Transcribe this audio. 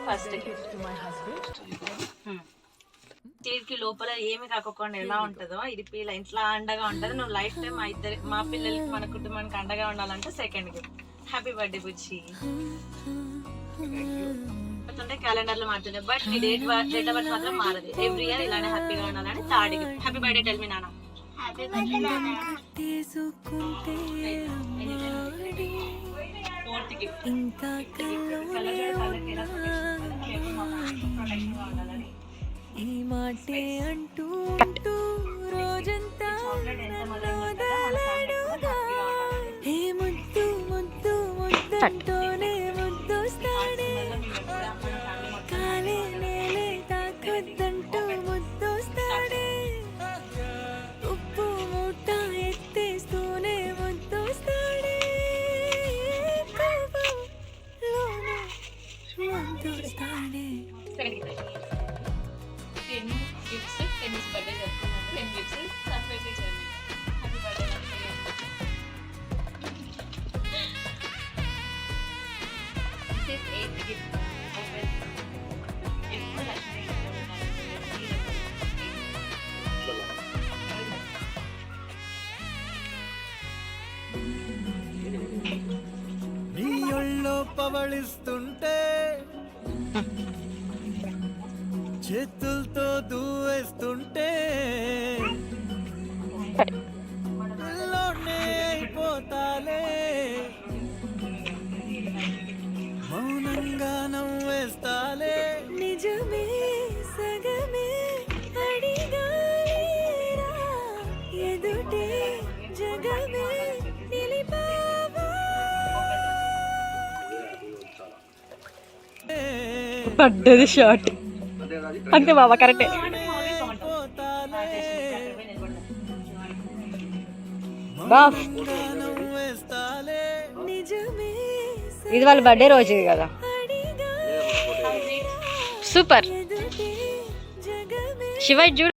First చేతికి లోపల ఏమి కాకుండా ఎలా ఉంటుందో ఇది పిల్ల ఇంట్లో అండగా ఉంటుంది. నువ్వు లైఫ్ టైం మా పిల్లలకి మన కుటుంబానికి అండగా ఉండాలంటే second gift. Happy birthday Bucchi. Calendar లో మారుతుండే బట్ నీ డేట్ ఆఫ్ బర్త్ మాత్రం మారదు. ఎవ్రీ ఇయర్ ఇలానే హ్యాపీగా ఉండాలని third gift. Happy birthday tell me నాన్న. ఫోర్త్ గిఫ్ట్ ఈ మాటే అంటూ రోజంతా ముద్దు ముద్దు ముద్దంటూనే ముద్దొస్తాడే కాలే నేలే తాకొద్దంటూ ముద్దొస్తాడే ఉప్పు మూట ఎత్తేస్తూనే ముద్దొస్తాడే ముద్దొస్తాడే. గిఫ్ట్స్ టెన్నిస్ బర్త్డే జరుపుకున్నాను. 10 గిఫ్ట్స్ సర్ప్రైజ్ ఇచ్చాను. Happy birthday. This is 8th gift. నీ ఒళ్ళో పవళిస్తుంటే చేతులతో దూవేస్తుంటే అయిపోతాలే మౌనంగా నవ్వేస్తాలే నిజమే సగమే అడిగారా ఎదుటే జగమే నిలిపావా. పడ్డది షార్ట్ అంతే బాబా కరెక్టే. ఇది వాళ్ళ బర్త్డే రోజు కదా. సూపర్ శివ చూడు.